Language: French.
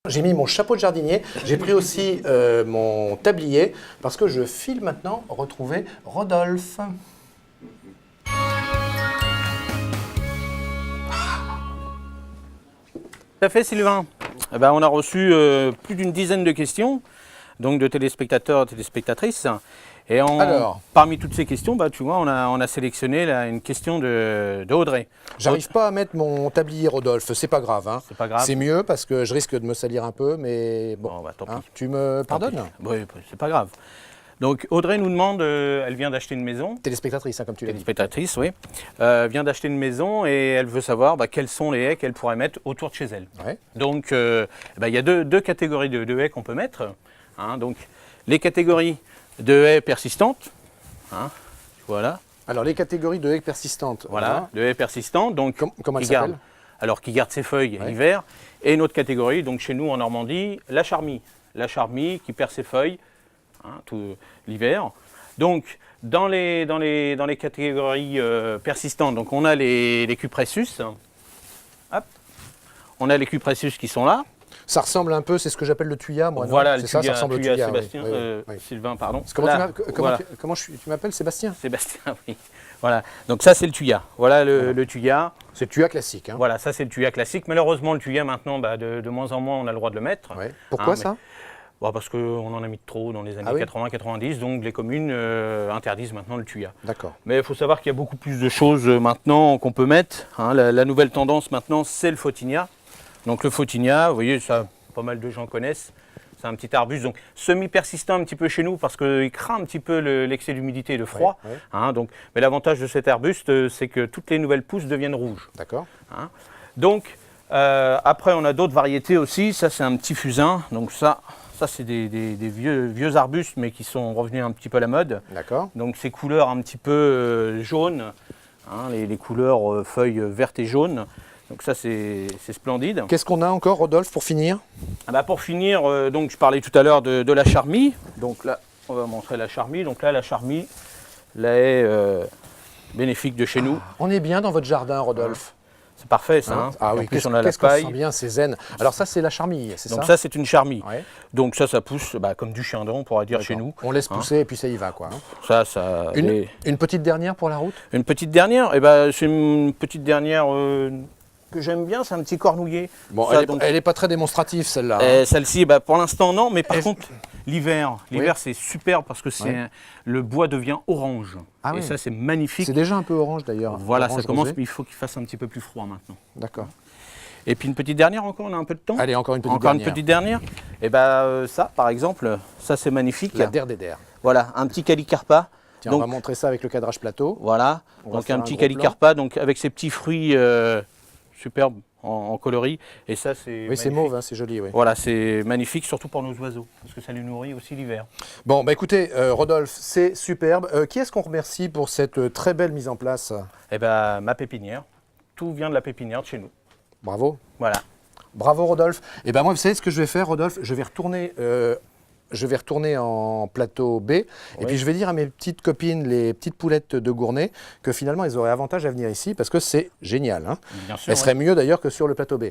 J'ai mis mon chapeau de jardinier, j'ai pris aussi mon tablier parce que je file maintenant retrouver Rodolphe. Tout à fait, Sylvain. Eh ben, on a reçu plus d'une dizaine de questions donc de téléspectateurs et téléspectatrices. Et parmi toutes ces questions, tu vois, on a sélectionné là, une question de Audrey. J'arrive pas à mettre mon tablier, Rodolphe, c'est pas grave. Hein. C'est pas grave. C'est mieux parce que je risque de me salir un peu, mais bon, tant pis. Tu me pardonnes? Oui, c'est pas grave. Donc Audrey nous demande, elle vient d'acheter une maison. Téléspectatrice, hein, comme tu l'as dit. Téléspectatrice, oui. Vient d'acheter une maison et elle veut savoir quels sont les haies qu'elle pourrait mettre autour de chez elle. Ouais. Donc il y a deux catégories de haies qu'on peut mettre. Hein, donc les catégories de haies persistantes. Hein, voilà. Alors les catégories de haies persistantes. Voilà, de haies persistantes. Donc, comment elles s'appellent? Alors qui garde ses feuilles l'hiver. Et une autre catégorie, donc chez nous en Normandie, la charmille. La charmille qui perd ses feuilles tout l'hiver. Donc dans les catégories persistantes, donc on a les cupressus. Hop. On a les cupressus qui sont là. Ça ressemble un peu, c'est ce que j'appelle le tuya, moi. Voilà, c'est ça, ça ressemble au tuya. Sébastien, oui. Sylvain, pardon. Comment tu m'appelles, Sébastien? Sébastien, oui. Voilà, donc ça c'est le tuya. Voilà le tuya. C'est le tuya classique. Hein. Voilà, ça c'est le tuya classique. Malheureusement, le tuya maintenant, de moins en moins, on a le droit de le mettre. Ouais. Pourquoi ça? Parce qu'on en a mis trop dans les années 80-90, donc les communes interdisent maintenant le tuya. D'accord. Mais il faut savoir qu'il y a beaucoup plus de choses maintenant qu'on peut mettre. Hein. La nouvelle tendance maintenant, c'est le photinia. Donc le photinia, vous voyez, ça, pas mal de gens connaissent. C'est un petit arbuste, donc semi-persistant un petit peu chez nous parce qu'il craint un petit peu l'excès d'humidité et le froid. Ouais. Hein, mais l'avantage de cet arbuste, c'est que toutes les nouvelles pousses deviennent rouges. D'accord. Hein. Donc après, on a d'autres variétés aussi. Ça, c'est un petit fusain. Donc ça c'est des vieux arbustes, mais qui sont revenus un petit peu à la mode. D'accord. Donc ces couleurs un petit peu jaunes, hein, les couleurs feuilles vertes et jaunes. Donc ça, c'est splendide. Qu'est-ce qu'on a encore, Rodolphe, pour finir? Pour finir, donc je parlais tout à l'heure de la charmille. Donc là, on va montrer la charmille. Donc là, la charmille, la haie bénéfique de chez nous. On est bien dans votre jardin, Rodolphe. C'est parfait, ça. Hein. Ah oui, qu'est-ce qu'on sent bien, c'est zen. Alors ça, c'est la charmille, c'est ça? Donc ça, c'est une charmille. Ouais. Donc ça pousse comme du chien-dent, on pourrait dire chez nous. On laisse pousser et puis ça y va, quoi. Une petite dernière pour la route? Une petite dernière, c'est une petite dernière que j'aime bien, c'est un petit cornouiller. Bon, elle n'est pas très démonstrative, celle-là. Celle-ci, pour l'instant, non, mais par contre, l'hiver, c'est superbe parce que le bois devient orange. Ah, et ça, c'est magnifique. C'est déjà un peu orange, d'ailleurs. Voilà, ça commence, mais il faut qu'il fasse un petit peu plus froid maintenant. D'accord. Et puis une petite dernière encore, on a un peu de temps. Allez, encore une petite dernière. Encore une petite dernière. Et ça, par exemple, ça, c'est magnifique. La der des der. Voilà, un petit calicarpa. Tiens, donc, on va montrer ça avec le cadrage plateau. Voilà, donc un petit calicarpa, donc avec ses petits fruits superbes en coloris. Et ça, c'est c'est mauve, hein, c'est joli. Oui. Voilà, c'est magnifique, surtout pour nos oiseaux, parce que ça les nourrit aussi l'hiver. Bon, écoutez, Rodolphe, c'est superbe. Qui est-ce qu'on remercie pour cette très belle mise en place? Ma pépinière. Tout vient de la pépinière de chez nous. Bravo. Voilà. Bravo, Rodolphe. Moi, vous savez ce que je vais faire, Rodolphe? Je vais retourner en plateau B et puis je vais dire à mes petites copines, les petites poulettes de Gournay, que finalement, elles auraient avantage à venir ici parce que c'est génial. Hein. Bien sûr, elles seraient mieux d'ailleurs que sur le plateau B.